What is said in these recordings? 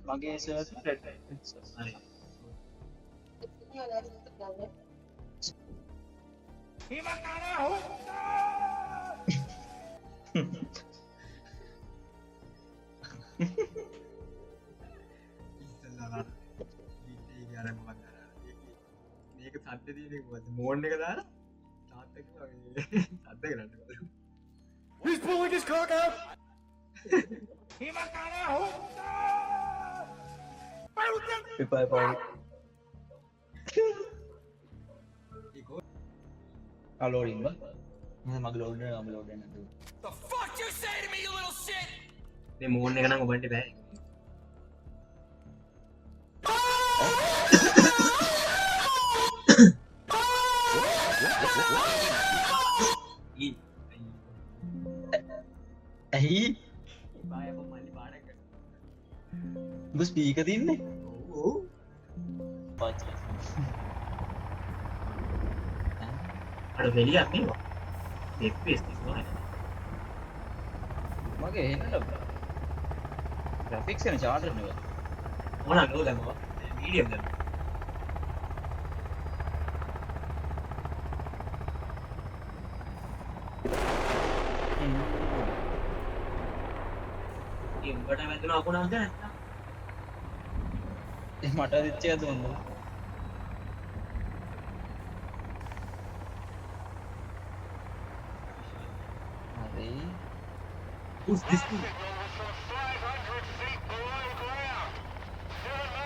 මගේ server red හරි මේක සද්ද තියෙන මෝන් එක දාලා තාත්තක සද්ද කරන්න He's pulling his cock out! පිපයි පව් අලෝඩින් බා මගේ ලෝඩ් එක මම ලෝඩ් එක නැතුව The fuck you say to me, you little shit? මේ මෝන් එක නම් ඔබන්ට බෑ ඇයි බාය මල්ලි පාඩක උඹ ස්පීකර් තින්නේ ඔව් අර වෙලියක් නේ FPS තිස්නවා මගේ එන්න ග්‍රැෆික්ස් එක චාර්ට් නෙවෙයි මොනවා නෝ දැම්මවා මීඩියම් දැම්මා ඒ උඹට වැදුන අකුණක්ද නැත්නම් මට දිච්ච එක දුන්න හරි who's this dude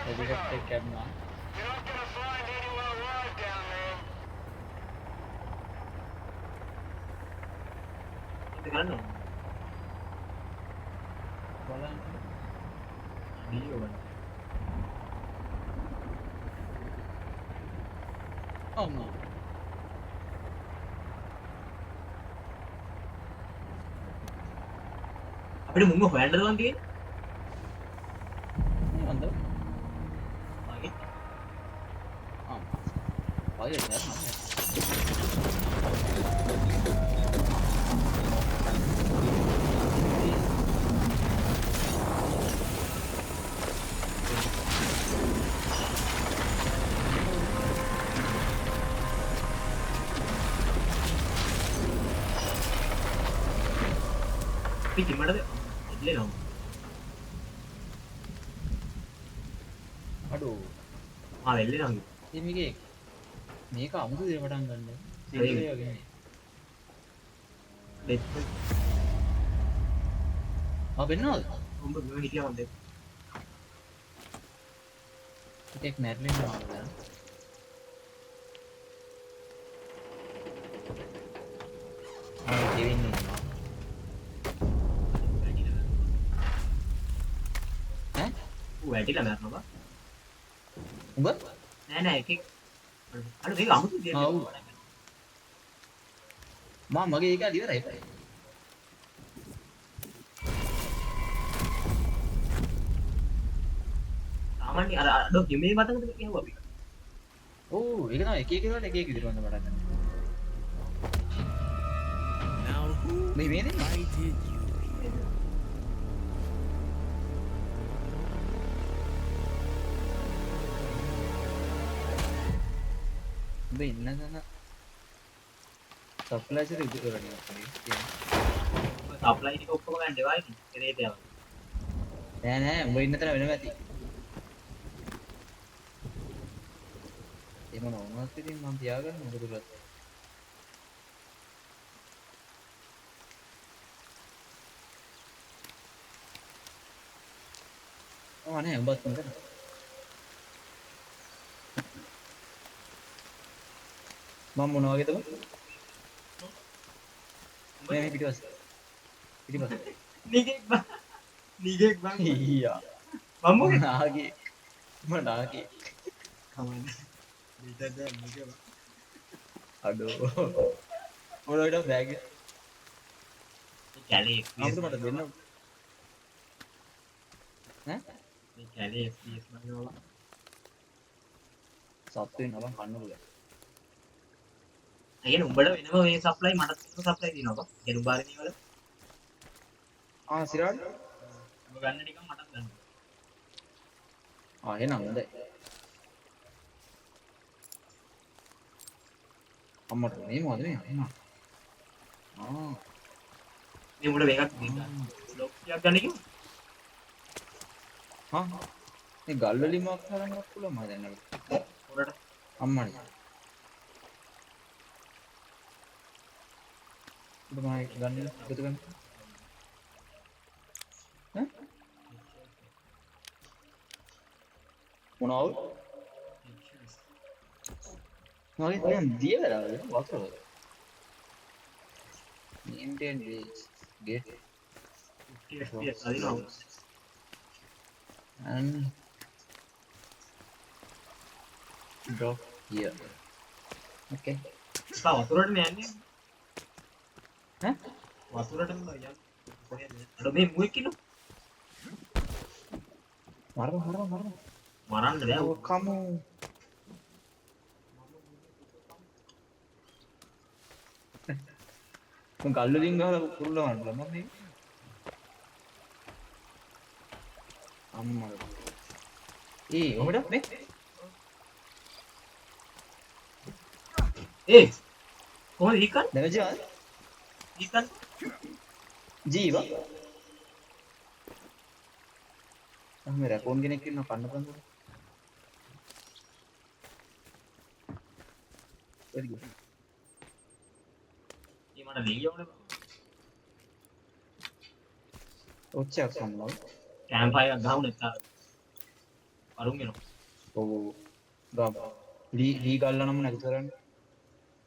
හෙලිකොප්ටර් එක කැඩුනා මොකද කරන්නේ බලන්න වීඩියෝ ගන්න අම්මා අපිට මුංග හොයන්නද වන් තියෙන්නේ මොකන්ද වගේ වගේ නෑ පිටිමඩද එල්ලෙනවා අඩෝ එල්ලෙනවා ඉතින් මේක අමුතු දේ පටන් ගන්න ඒක. සිරිය වගේ දෙත් වෙන්නවද උඹ මෙව හිටියා මන්ද එකෙක් මැරෙන්න ඕනද දෙවෙනි වැටිලා මැරෙනවා උඹ නෑ නෑ එකෙක් අර මේක අමුතු දෙයක් ඔව්. මගේ එක ඉවරයි සාමාන්‍ය අර අඩෝ ගෙමේ මතකද කියුවා අපි ඕ ඒක තමයි එක එක වලට එක එක විදිහට වන්ද පටන් ගන්න Now who මේ මේ දෙන්නේ invited you? උඹ ඉන්න තැන සප්ලයිස් එක ඉදිරි කරන්නේ අපේ සප්ලයි ටික ඔක්කොම ගන්න දෙවයි නේ කෙරේට යවන්න නෑ උඹ ඉන්න තැන වෙනම ඇති එහෙම නොවුනත් ඉතින් මම තියාගන්න මොකද කරත් අනේ උඹත් මොකද මම මොන වගේද මේ පිටිපස්ස නිගෙක් බං ඊයා මම මොකද නාගේ මනාගේ කමන්න ඊට දැන් නිගේ අඩෝ මොනවද බෑග් කැලේ අමුතු මට දෙන්න ඈ මේ කැලේ FPS මනවා සත්තු වෙනවා කන්නු ගෑ අයියනේ උඹට වෙනම මේ සප්ලයි මට සප්ලයි දිනනවා බං ගෙනු බාරේ වල සිරාට ඔබ ගන්න ටික මටත් ගන්න. එහෙනම් හොඳයි අම්මට මේ මොකද මේ අම්මා මේ මුල මේකක් දෙන්න. ලොක් ටිකක් ගන්න කිව්වා. මේ ගල් වලින් මොකක් හදන්නත් පුළුවන් මම දැන් පොරට අම්මට මම ගන්න එකතු ගන්න මොනවද මගේ දැන් දිය වෙලාද වතුර maintain base get FPS අදිනවා. and drop here okay තා වතුරට මේ යන්නේ. ඈ වතුරටම යන්නේ. කොහෙද? අර මේ මුවෙක් ඉන්නවා. මරන්න මරන්න බෑ. කමු මම ගල් වලින් ගහලා කුරුල්ල මරන්න මම මේ අම්මා ඔබට මේ ඒ කොහොමද ඉකන්? දැනජ ආ ඉකන් ජීවා මේ රැකෝන් කෙනෙක් ඉන්නවා කන්න බඳු very good මේ මට ලියවන්න ඔච්චයක් සම්මව කැම්ප් එකක් ගහමු නැත්නම් අරුන් වෙනවා. ඔව් ගාම ලී ගල්ලා නම් නැති කරන්නේ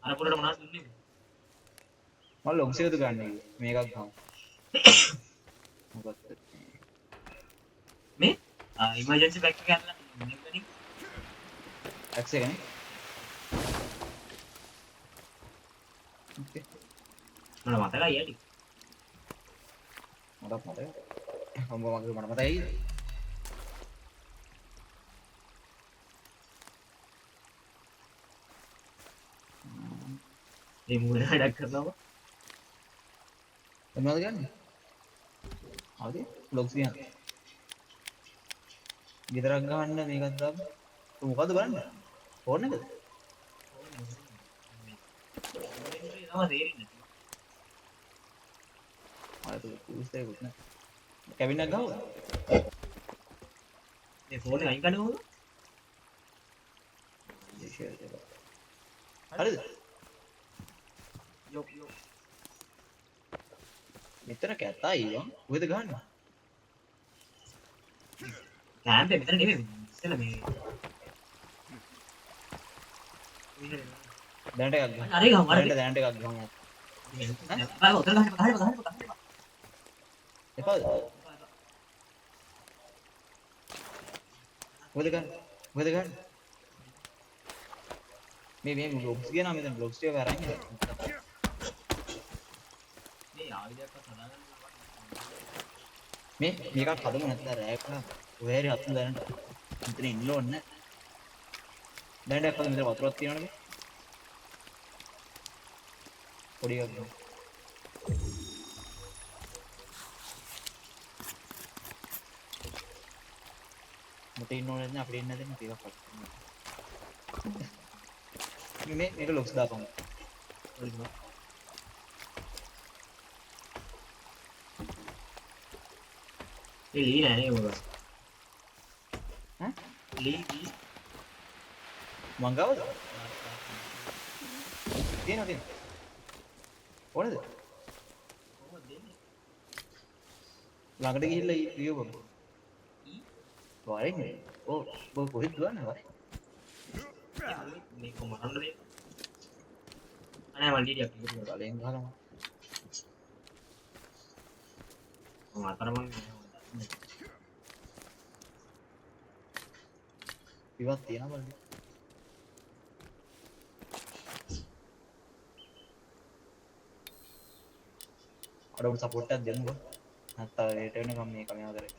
අර පොරට මොනවද දුන්නේ? මම ලොග්ස් එකද ගන්න මේකක් ගහමු මොකක්ද මේ ඉමර්ජන්සි බෑක් එක ගන්න මෙතනින් ඇක්ස් එක නේ ඕකේ මට මතකයි යටි. මට මතකයි මට මතකයි මේ මුල වැඩක් කරනවා. මොනවද ගන්න ආදී ලොග්ස් ගන්න ගෙදරක් ගහන්න මේකත් දාන්න මොකද්ද බලන්න ෆෝන් එකද ආයෙත් කුස්තේකුත් නෑ කැබින් එක ගහුවා මේ ෆෝන් එක අයින් කරන්න ඕන. හරිද යෝ යෝ මෙතන කැතා ඊවා කොහෙද ගහන්නේ කැම්ප් එක මෙතන නෙමෙයි. ඉතල මේ දැනට එකක් ගහන්න අර එක ගමු. අර දැනට එකක් ගහමු බය උතර ගහන්න. එපාද කොහෙද ගන්න මේ බ්ලොග්ස් කියනවා මෙතන බ්ලොග්ස් ටික අරන් යන්න මේ ආයුධයක් හදාගන්න මේකක් හදමු නැත්නම් රෑක ඔය හැරි අතුන් දැනට මෙතන ඉන්න ඕනේ දැනට අපිට මෙතන වතුරක් තියෙනවනේ පොඩි එකක් ගමු මට ඉන්න ඕනේ නැත්නම් අපිට ඉන්න දෙන්න ටිකක් අත් මේක ලොක්ස් දාපමු ඒ ලී නෑ නේ මොකද? ඈ ලී මං ගාවද තියෙනවද ඕනේද කොහොමද දෙන්නේ? ළඟට ගිහිල්ලා ඊයෝ බබ වරින් ඔව් කොහෙද දුවන්නේ වරින් මේ කොහොමද දෙන්නේ? අනේ මල්ලි ටිකක් ඉවර කරලා බලෙන් ගහලා මම අතරමං ඉවත් තියෙනවා බලන්න අර උන් සපෝට් එකක් දෙන්නකෝ නැත්නම් රේට් වෙනකම් මේක මෙයා කරේ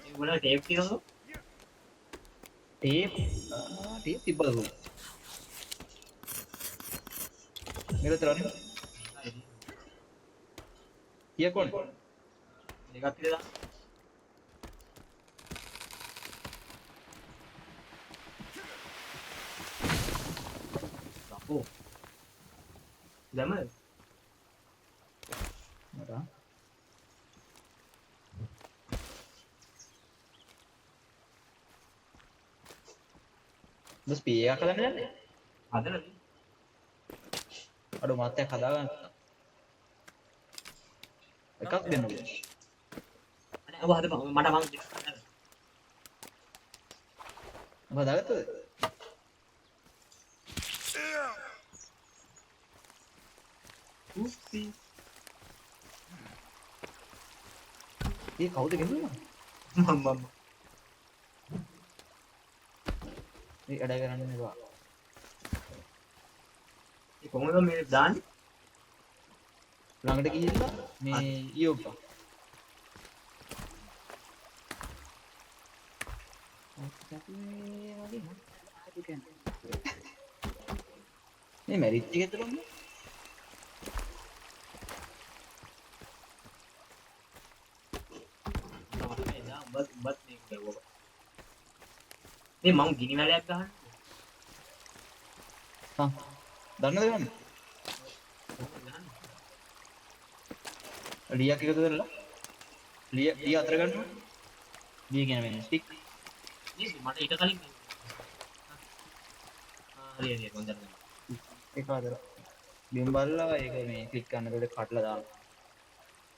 මේ වල ටේප් තියෙනවද? ටේප් තිබ්බද මේක තරන්නේ කීයක් ඕනේ මේකත් කියලා අපෝ දැම්මද මට බස් පී එකක් හදන්න යන්නේ හදලා අඩෝ මාත්‍යක් හදාගන්න එකක් දෙන්නකෝ අනේ ඔබ හදපන් මට මං ඔබ හදාගත්තද උප්පි මේ කවුද ගෙනුවා මම මේ වැඩ කරන්නේ එපා ඒ කොහොමද මේ දාන්නේ ළඟට ගිහිල්ලා මේ ඊයෝප්පා මේ මැරිච් එකේ තුරන්නේ බත් මේක කරුවා මේ මම ගිනි වැලයක් ගහන්න හා දන්නද ගන්න ලියක් එකතු කරලා ලිය අතර ගන්නවා ලිය කියන මේ ස්ටික් මට ඊට කලින් හරි හරි හොඳට ඒක අතර බිම් බලලා ඒක මේ ක්ලික් කරනකොට කඩලා දානවා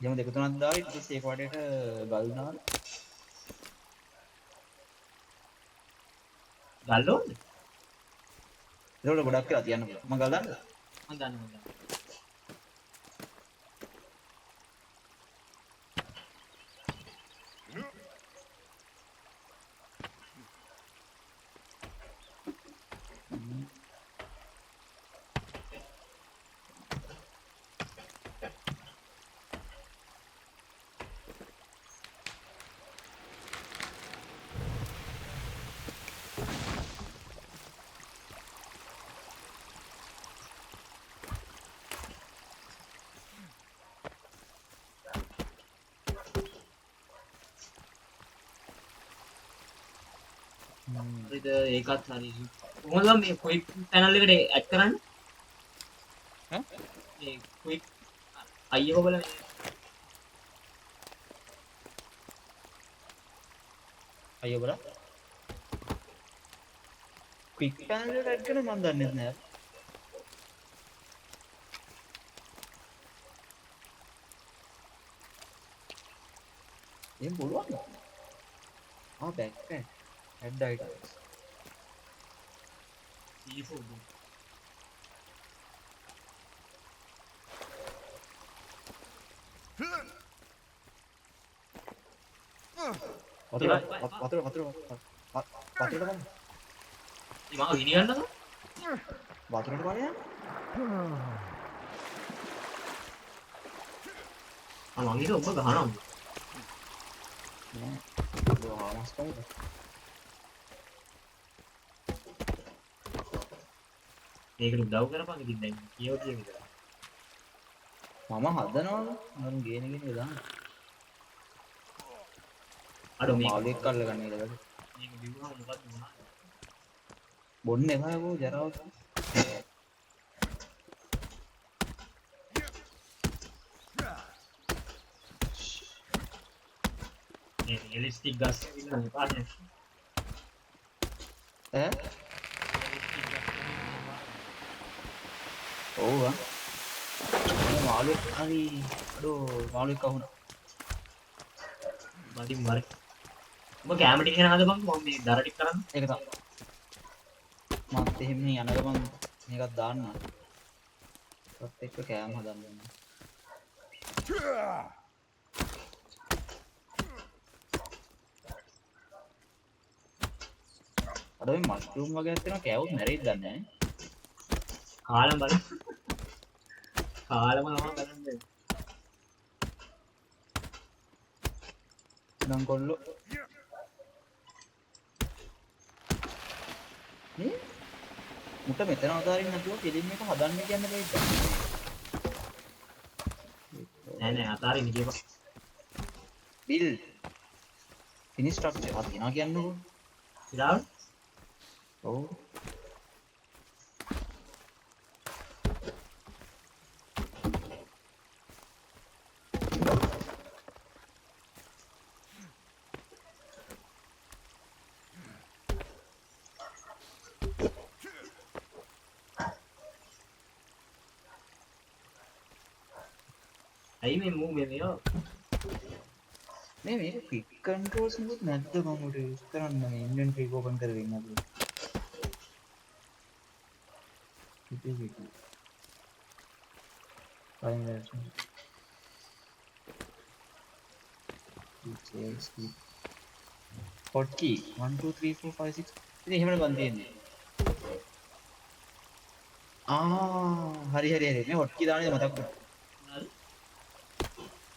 එහෙම දෙක තුනක් දාලා ඊට පස්සේ ඒක වටේට ගල් දාලා ගල් ඕනේ ඒකට ගොඩක් කියලා තියන්න පුළුවන් මම ගල් දාන්නද මම දන්නවා හරිද ඒකත් හරි කොහොමද මේ ක්වික් channel එකට ඇඩ් කරන්නේ ඈ මේ ක්වික් අයියෝ බලන්න අයියෝ බලන්න ක්වික් channel එකට ඇඩ් කරන මම දන්නේ නැහැ එහෙම පුළුවන්ද backpack add items C4 වතුරට ගන්න ඉතින් මම ගිනි ගන්නද වතුරට බලන්න මං හිතුවා ඔබ ගහනවා නෑ ඔය ආමස් කවුද මේකට උදව් කරපන් ඉතින් දැන් කියව කිය විතර මම හදනවද මම ගේන දාන්න අර මේක මාළුවෙක් කල්ල ගන්න ඊට පස්සේ මේක බිව්වම මොකක්ද මොනවද බොන්න එපා යකෝ ජරාවක් මේ රියලිස්ටික් ගස් වින්න පාඩේ ඈ ඔව් මාළුවෙක් හරි අඩෝ මාළුවෙක් අහුණා මඩින් මර ඔබ කැමරා ටික ගෙන හදපන් මම මේ දර ටික කරන්න ඒක තමයි මත් එහෙම යන ගමන් මේකක් දාන්න ඒත් එක්ක කෑම හදන්න ඕනේ අර මේ මෂ්රූම් වගේ තියෙනවා කෑවොත් මැරෙයිද දන්නේ කාලම් බලන්න කාලම තමයි බලන්නේ නම් කොල්ලෝ නේ මුට මෙතන අදාරින් නැතුව ෆිල්ම් එක හදන්න කියන්න බැයිද? නෑ නෑ අතාරින්න කියපන්. build finish structure අද තියනවා කියන්නකෝ. ඉලාව ඔව්. ඇයි මේ මූ මේවා මේ quick controls නුත් නැද්ද මම use කරන්න මේ inventory එක open කරගෙන ඉන්නද? පිටි. Fine version. Details key. Hotkey 1 2 3 4 5 6 ඉතින් එහෙමනේ බන් තියෙන්නේ. හරි මේ hotkey දාන්නේ මතක් කරගන්න.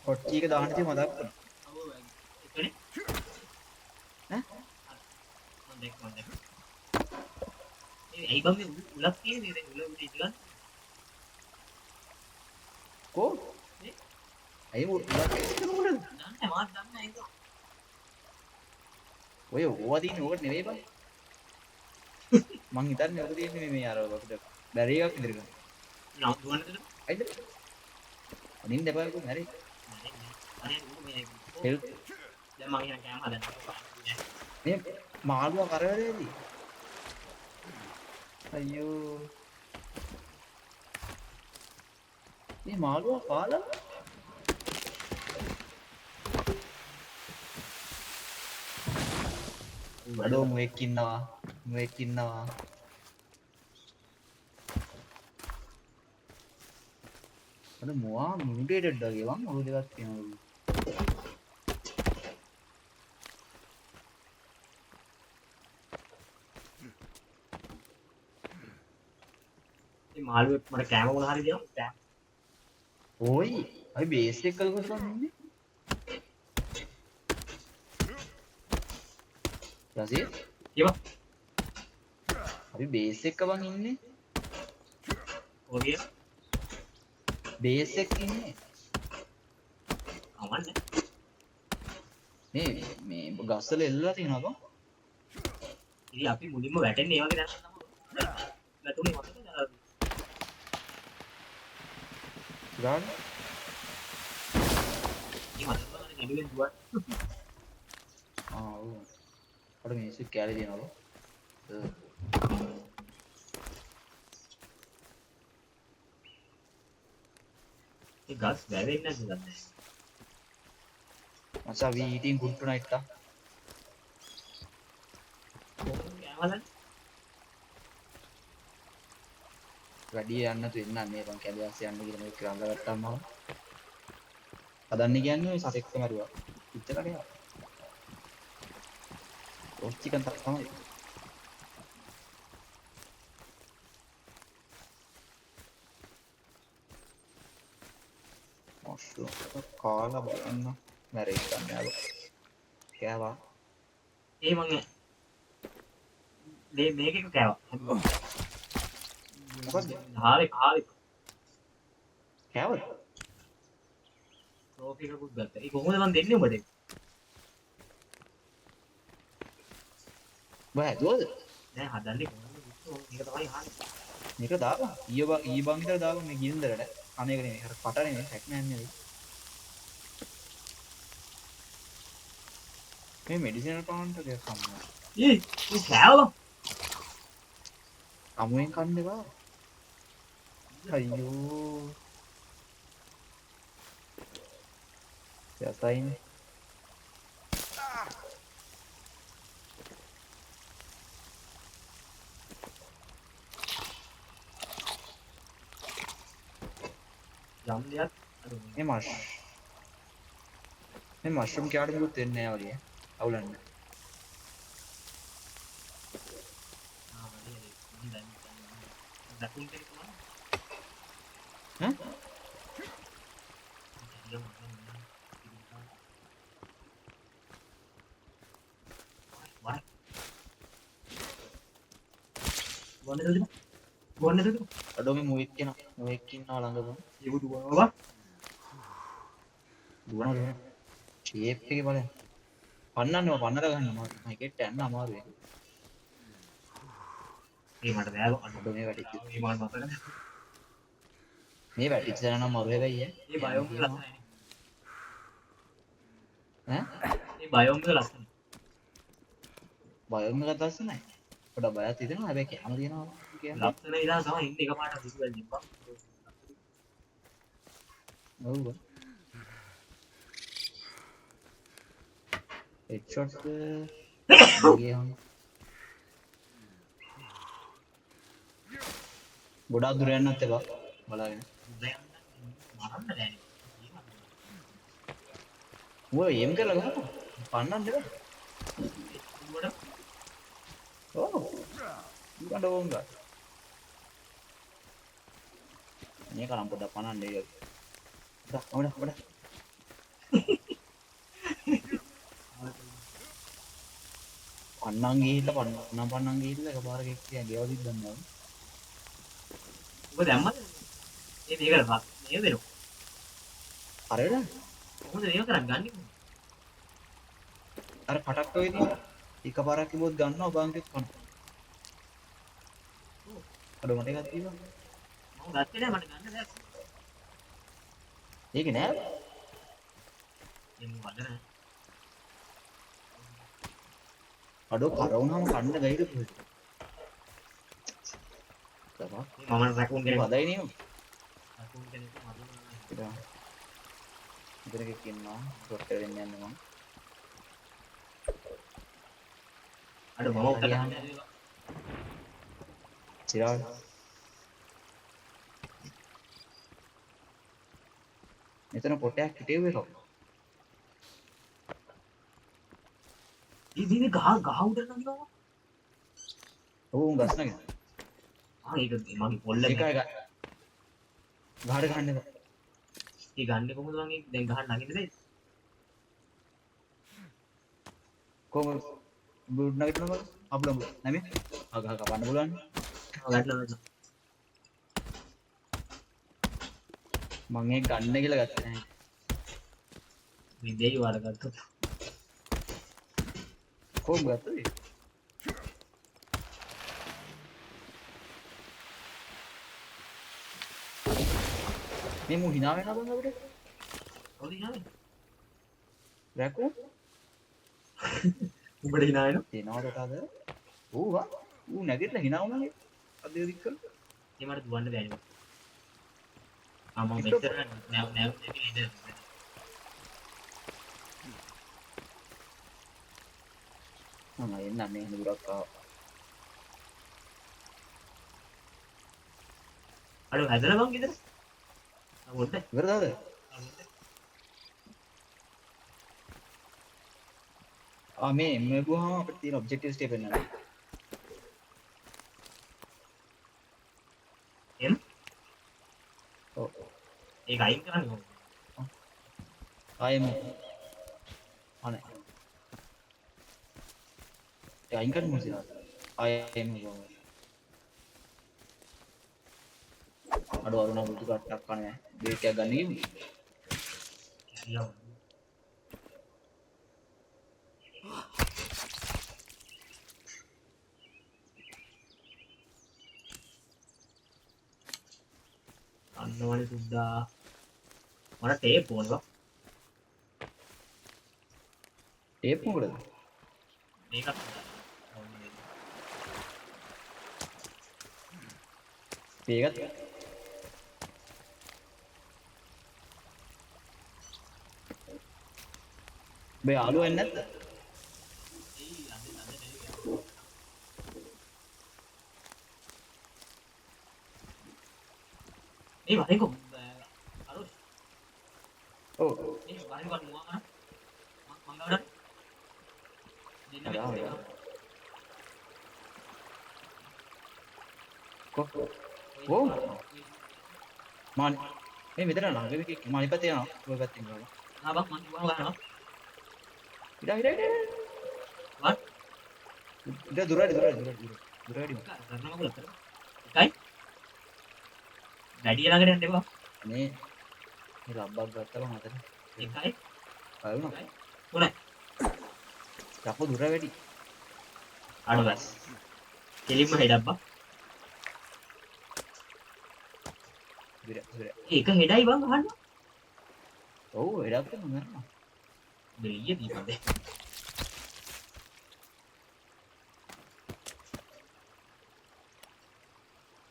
hotkey එක දාන්න තියෙ මතක් කරගන්න. ඈ? මම දැක්ක. ඇයි බම් මේ උලක් තියෙන්නේ දැන් උල උඩ ඉඳලා කෝ? ඇයි උලක් මොකටද? දන්නේ මාත් දන්නේ ඒක. ඔය ඕවා තියෙන්නේ ඕකට නෙවෙයි බං. මං හිතන්නේ ඔක තියෙන්නේ මේ අර අපිට බැරි එකක් ඉදිරි ගන්න. නෝ දුවන්නද? ඇයිද? අනින් දෙපාරක මැරි. අනේ මේ හෙල්ප් දැන් මම කියන කෑම හදන්න. මේ මාළුවා කරවලේදී. අයියෝ. මේ මාළුවා කාලා අඩෝ මුවෙක් ඉන්නවා. අර මොවා මියුටේටඩ් වගේ වම් ඔය දෙකක් තියෙනවා. මේ මාළුවෙක් මට කෑම මොන හරි දෙනවා. කෑම. ඕයි අපි බේස් එක කරලා ඉන්නේ. රසී කියපන්. අපි බේස් එක බං ඉන්නේ. ඔය බේස් එක ඉන්නේ. අවන්නේ. මේ ගස්වල එල්ලලා තියෙනවා බං. ඉතින් අපි මුලින්ම වැටෙන්නේ ඒ වගේ දැනගන්න තමයි. වැටුනේ මොකද? ගාන ඉතින් මම නෙළුවෙන් දුවත්. ඔව්. අර මේසෙ කැලේ දෙනවා. ඒ ගස් වැවෙන්නේ නැද්ද දැන්? මචං we eating good tonight තා. කෑමද? වැඩි යන්න තු එන්න මේ බං කැලේ ආස්සේ යන්න කියලා මේක කරලා ගත්තාම මම. හදන්න කියන්නේ ඔය සතෙක්ව මරුවා. පිටතට යනවා. රෝස්ට් චිකන් තමයි. මෂ්රූම් කාලා බලන්න මැරෙයි ගන්න යාළුවා. කෑවා. ඒ මං මේකක කෑවා. මොකද්ද? හාරේ කෑවද? ට්‍රොෆි එකකුත් ගත්තා. ඒ කොහොමද මන් දෙන්නේ ඔබට? බෑ දුවද? නෑ හදන්නේ කොහොමද? මේක තමයි හාරේ. මේක දාපන්. ඊ බං විතර දාපන් මේ ගින්දරට. අනේක නෙමෙයි. අර කට නෙමෙයි. හැක් නෑ නේද? මේ මෙඩිසිනල් ප්ලාන්ට් එක කම්මා. ඒ කෑවා. අමුවෙන් කන්න එපා. අයියෝ. යසයිනේ. යම් දෙයක් මේ මෂ්රූම් කෑවට මුකුත් වෙන්නේ නැහැ වගේ. අවුලන්න. ඈ? වන්නේ ගොන්නද ඒක අඩෝ මේ මුවෙක් ඉන්නවා ළඟම. දුවනවා දුවනවා. ෂේප් එකේ බලන්න. පන්නන්නව පන්නලා ගන්න අමාරුයි. මේකෙත් යන්න අමාරුයි. මේ මට බෑ අඩෝ මේ වැටිච්ච. මේ මාල් මතක මේ වැටිච්ච දරන නම් මරු හැබැයි ඈ. මේ බයෝම් එක ලස්සනයි ඈ? මේ බයෝම් එක ලස්සනයි බයෝම් එක දැස්සනයි. පොඩ බයක් හිතෙනවා හැබැයි කැම දිනවා කියන්නේ. ලස්සන ඉලා තමයි ඉන්නේ එකපාරට විසුවල් දෙපා ඔව්. හෙඩ්ෂොට් ගියහම ගොඩාක් දුර යන්නත් එපා බලාගෙන. මරන්න බෑ ඔය එම් කරලා ගහපන්. පන්නන්න එපා. ඔව්. උඩ ඕංග. මේක නම් පොඩ්ඩක් පන්නන්න ඒක. ඔඩ. පන්නන් ගිහිල්ලා පන්නන් ගිහිල්ලා එකපාරක එක්කියා ගෙවදිත් ගන්නවා. ඔබ දැම්මද මේ මේකට මේ වෙනව අර වෙලා කොහොමද මේක කරන්නේ ගන්නේ අර කටක් ඔය තියෙන එකපාරක් කිව්වොත් ගන්නවා බංකෙත් කන. අඩෝ මට එකක් තියෙනවා. මම ගත්තේ නෑ මට ගන්න බෑ ඒක නෑ. එන්න වදන අඩෝ කරවුනම කන්න බැයිද කොහෙද? තපා මම රැකුන් කෙනෙක් වදයි නේ. රැකුන් කෙනෙක් මම ඉතින් ඉන්නවා ඩොක්ටර් වෙන්න යන්නේ මම. අඩ මම උත්තර ගන්න චිරාල් මෙතන පොටයක් හිටෙව්වේ කවුද? ඉතින් ගහ උඩ නංගනවා ඔව් උන් ගස් නැගෙන. ඒක මගේ පොල්ල ඒකයි ගහට ගන්න එපා. ඒ ගන්න කොහොමද මම දැන් ගහන්න නගින්න බැයිද කොහොමද බුඩ් නැගිටිනවද? අපලම් නැමෙ. ගහ කපන්න පුළුවන්. ගන්න මම ඒක ගන්න කියලා ගත්තේ නැහැ. මේ දෙයි වල ගත්තොත් කොහොමද ගත්තේ? මේ මු hina වෙනවා බං අපිට. කවුද යන්නේ රැකෝ උඹට hina වෙනවා තේනවද අද? ඌ වා ඌ නැගිටලා hina වුණානේ. අද දික් කරලා. ඒ මට දුවන්න බෑ නේ මම මෙච්චර නෑ ඉඳලා මම එන්න මේ නුරක් ආවා. අර හැදලා බං ගෙදර පොඩ්ඩ ඉවරද? මේ ගුවහම අපිට තියෙන ඔබ්ජෙක්ටිව් ස්ටේප් වෙනවා. එම් ඔව්. ඒක අයින් කරන්න ඕන ආයෙම අනේ. ඒ අයින් කරන්න මොකද? ආයෙම ගෝ. අඩෝ අරුණ බුදු කට්ටක් කන්නේ. දෙකක් ගන්න කිව්වේ. කියලා අන්නවනේ සුද්දා මට ටේප් ඕනවා ටේප් මොකටද? මේකත් මේකත් බේ යාළුවා එන්නේ නැද්ද? ඒ වරේක අර ඔව්. ඒ වරේක මොනවා මං ගාවට දෙන්න බෑ ඔව්. මානි මේ මෙතන ළඟ එකේ මානි පැත්තේ යනවා. ඔය පැත්තෙන් යනවා. ආ බං මං දුවම ගන්නවා ඉඩ. වත් ඉඩ දුරයි. කරන මගුල එකයි වැඩිය ළඟට යන්න එපා. මේ ලබ්බක් ගත්තම මතක එකයි බලුණා තුනයි. යකෝ දුර වැඩි අඩු ගන්න. කෙලින්ම හෙඩක් බා. දුර ඒක හෙඩයි බං අහන්න. ඔව් එඩක් තමයි මරනවා දෙලිය දීපන්ද.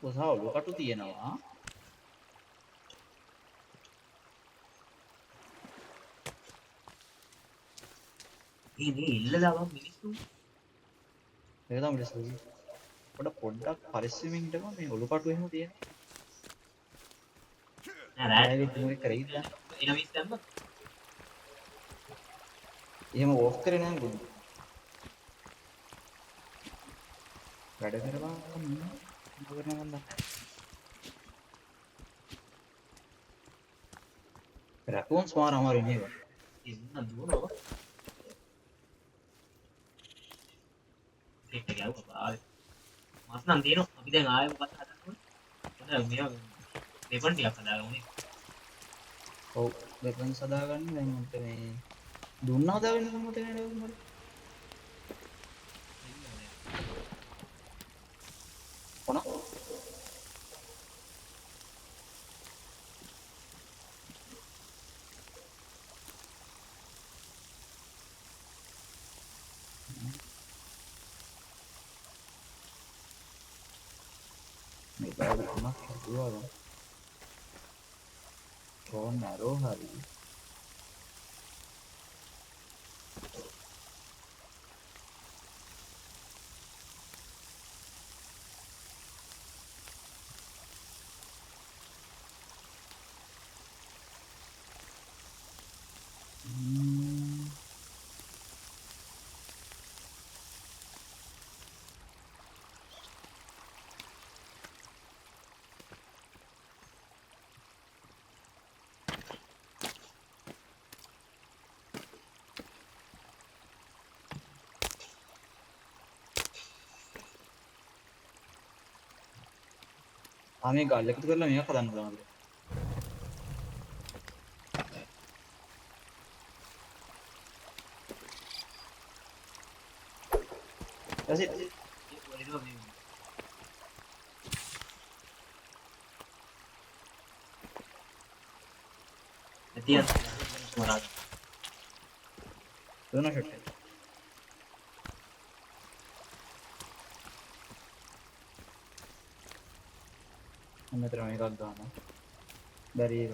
කොසා ඔලු කටු තියෙනවා මේ ඉල්ලලා බං මිනිස්සු. ඒක තමයි ලෙසුයි පොඩ්ඩක් පරිස්සමින් ඉඳපන් මේ ඔලු කටු එහෙම තියෙනවා නෑ රෑ ආයෙත් මොකද කරේද එනවිස් දැම්ම. එහෙම ඕෆ් කරේ නැහැ ගොඩ වැඩ කරපන් මොකද නන්ද රැකෝන්ස් මාර අමාරු නේද ඉන්න දුවනවා. ඒක ගැව්වා ආවේ. මාස් නම් තියෙනවා. අපි දැන් ආයෙ මොකක්ද හදන්න ඕනේ? හොඳයි මේවා වෙපන් ටිකක් හදාගමු නේ. ඔව් වෙපන්ස් හදාගන්න දැන් මට මේ දුන්නා හදාගන්න කොහොමද නේද මට කොන මේ බාල කොනක් හදුවා කොහොම නරෝ හරි ආ මේ ගල් එකතු කරලා මේක හදන්න පුළුවන්ද that's it ඇතියන් මොනවාද? दोनों शॉट है मैं तेरा में का गाना डरी है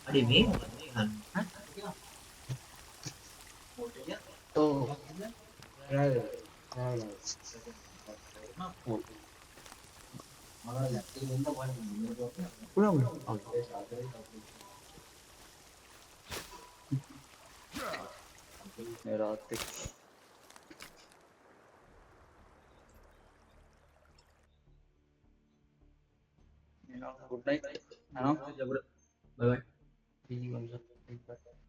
අඩේ මේ මොකද මේ ගන්න? तो ट्रैवल ट्रैवल पूरा मेरा आते गुड नाइट हाँ बाय बाय. ठीक है